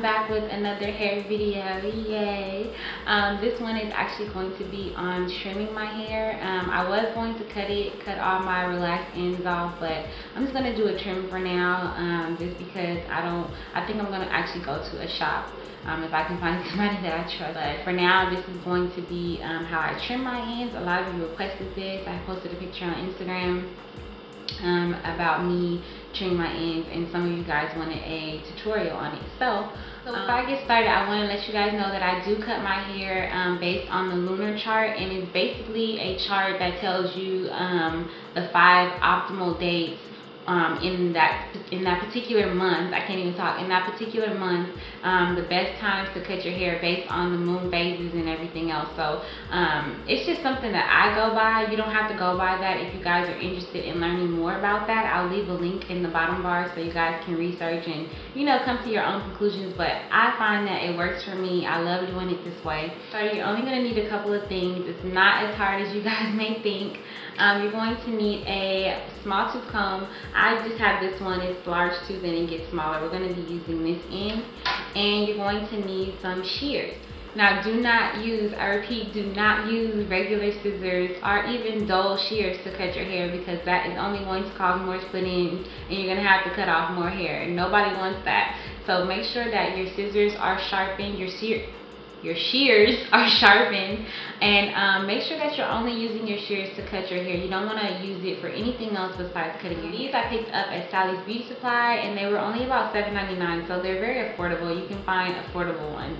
back with another hair video. Yay. This one is actually going to be on trimming my hair. I was going to cut all my relaxed ends off, but I'm just going to do a trim for now, just because I think I'm going to actually go to a shop if I can find somebody that I trust. But for now, this is going to be how I trim my ends. A lot of you requested this. I posted a picture on Instagram about me trimming my ends, and some of you guys wanted a tutorial on it. So before I get started, I want to let you guys know that I do cut my hair based on the lunar chart, and it's basically a chart that tells you the 5 optimal dates in that particular month. I can't even talk. In that particular month, the best times to cut your hair based on the moon phases and everything else. So it's just something that I go by. You don't have to go by that. If you guys are interested in learning more about that, I'll leave a link in the bottom bar so you guys can research and, you know, come to your own conclusions. But I find that it works for me. I love doing it this way. So you're only going to need a couple of things. It's not as hard as you guys may think. You're going to need a small tooth comb. I just have this one. It's large tooth and it gets smaller. We're going to be using this end. And you're going to need some shears. Now do not use, I repeat, do not use regular scissors or even dull shears to cut your hair, because that is only going to cause more split ends and you're going to have to cut off more hair. Nobody wants that. So make sure that your scissors are sharpened, your shears are sharpened, and make sure that you're only using your shears to cut your hair. You don't want to use it for anything else besides cutting your hair. These I picked up at Sally's Beauty Supply, and they were only about $7.99, so they're very affordable. You can find affordable ones.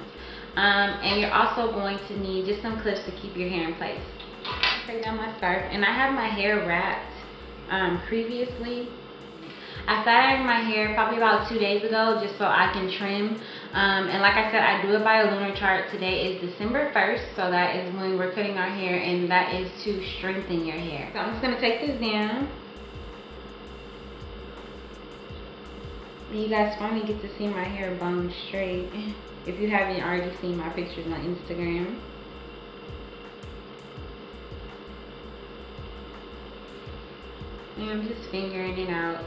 And you're also going to need just some clips to keep your hair in place. Take down my scarf, and I have my hair wrapped previously. I sat ironed my hair probably about 2 days ago just so I can trim. And like I said, I do it by a lunar chart. Today is December 1st, so that is when we're cutting our hair, and that is to strengthen your hair. So I'm just going to take this down. And you guys finally get to see my hair bone straight. If you haven't already seen my pictures on Instagram. And I'm just fingering it out.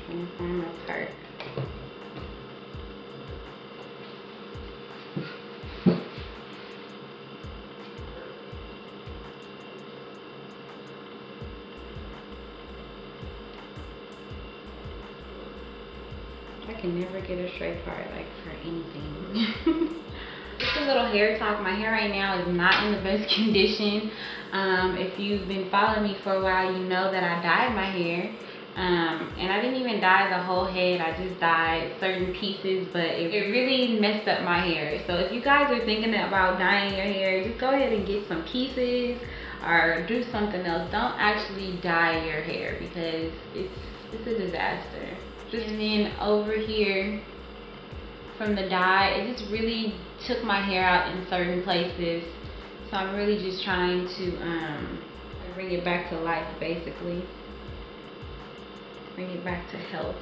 Trying to find my part. I can never get a straight part, like, for anything. Just a little hair talk. My hair right now is not in the best condition. If you've been following me for a while, you know that I dyed my hair. And I didn't even dye the whole head. I just dyed certain pieces, but it really messed up my hair. So if you guys are thinking about dyeing your hair, just go ahead and get some pieces or do something else. Don't actually dye your hair, because it's a disaster. And then over here from the dye, it just really took my hair out in certain places. So I'm really just trying to bring it back to life, basically. Bring it back to health.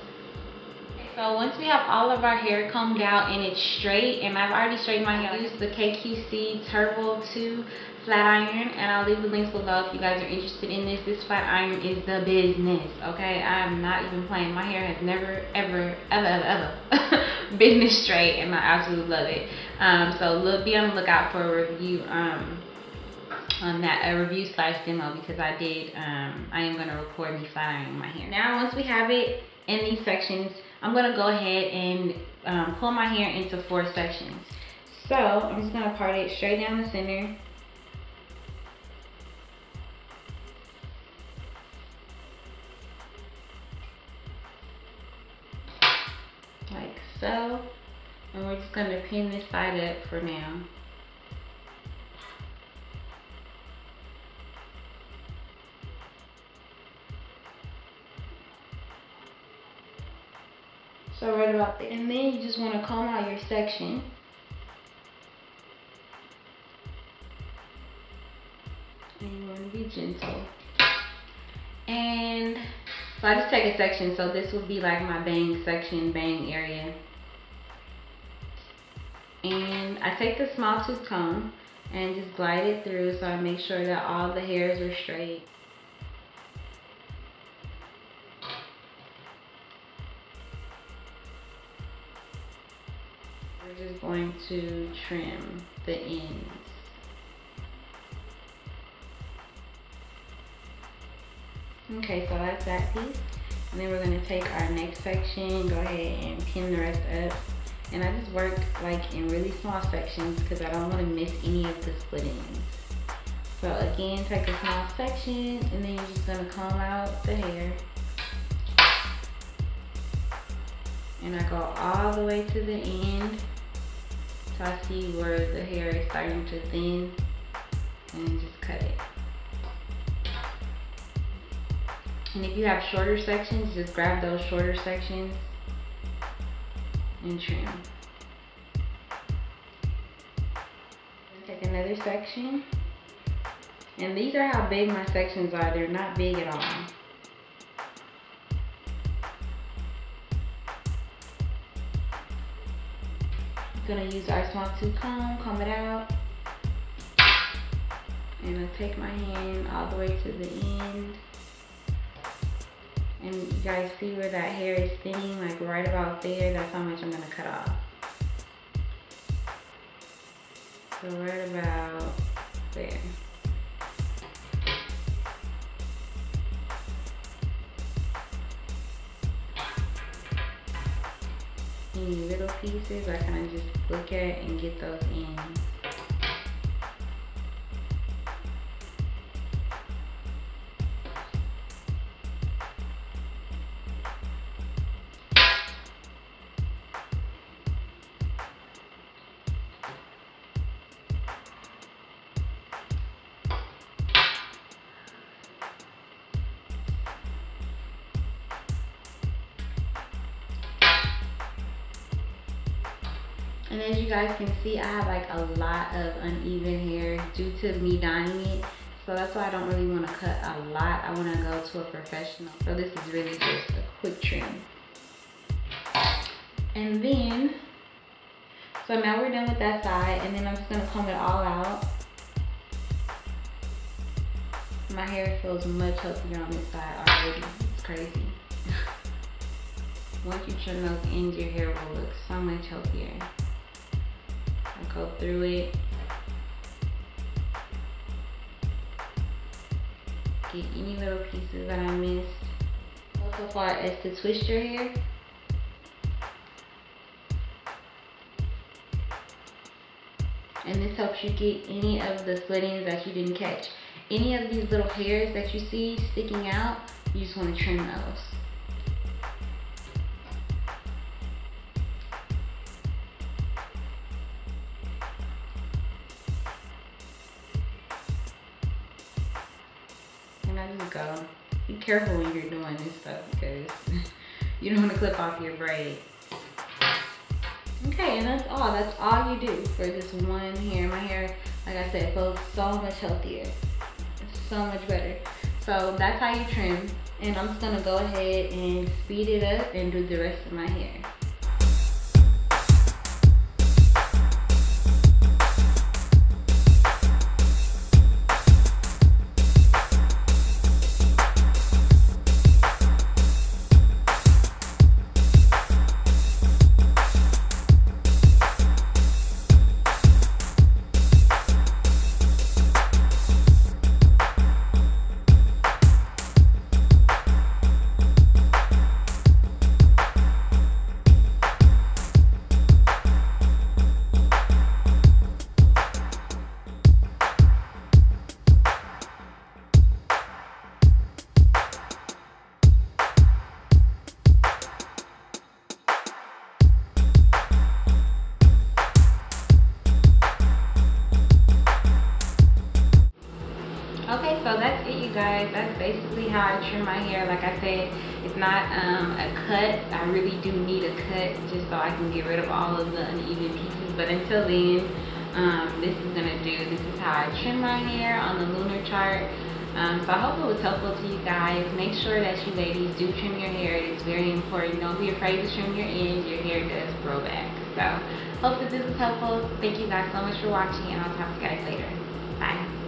So once we have all of our hair combed out and it's straight, and I've already straightened my hair, I use the KQC Turbo 2 flat iron, and I'll leave the links below if you guys are interested in this. This flat iron is the business, okay? I'm not even playing. My hair has never, ever been this straight, and I absolutely love it. So be on the lookout for a review on that, a review / demo, because I am going to record me flat ironing my hair. Now once we have it in these sections, I'm going to go ahead and pull my hair into 4 sections. So I'm just going to part it straight down the center. Like so. And we're just going to pin this side up for now. So right about there. And then you just want to comb out your section. And you want to be gentle. And so I just take a section. So this would be like my bang section, bang area. And I take the small tooth comb and just glide it through, so I make sure that all the hairs are straight. We're just going to trim the ends. Okay, so that's that piece. And then we're gonna take our next section, go ahead and pin the rest up. And I just work like in really small sections because I don't want to miss any of the split ends. So again, take a small section and then you're just gonna comb out the hair. And I go all the way to the end. So I see where the hair is starting to thin and just cut it. And if you have shorter sections, just grab those shorter sections and trim. Take another section. And these are how big my sections are. They're not big at all. I'm gonna use our small tooth comb it out. And I'll take my hand all the way to the end. And you guys see where that hair is thinning, like right about there. That's how much I'm gonna cut off. So right about there. Any little pieces I kind of just look at and get those ends. And as you guys can see, I have like a lot of uneven hair due to me dyeing it. So that's why I don't really want to cut a lot. I want to go to a professional. So this is really just a quick trim. And then, so now we're done with that side. And then I'm just going to comb it all out. My hair feels much healthier on this side already. It's crazy. Once you trim those ends, your hair will look so much healthier. Go through it, get any little pieces that I missed. So far as to twist your hair, and this helps you get any of the split ends that you didn't catch. Any of these little hairs that you see sticking out, you just want to trim those. Go. Be careful when you're doing this stuff because you don't want to clip off your braid. Okay, and that's all. That's all you do for this one hair. My hair, like I said, feels so much healthier. It's so much better. So that's how you trim. And I'm just going to go ahead and speed it up and do the rest of my hair. So that's it, you guys. That's basically how I trim my hair. Like I said, it's not a cut. I really do need a cut just so I can get rid of all of the uneven pieces. But until then, this is how I trim my hair on the lunar chart. So I hope it was helpful to you guys. Make sure that you ladies do trim your hair. It is very important. Don't be afraid to trim your ends. Your hair does grow back. So hope that this was helpful. Thank you guys so much for watching, and I'll talk to you guys later. Bye.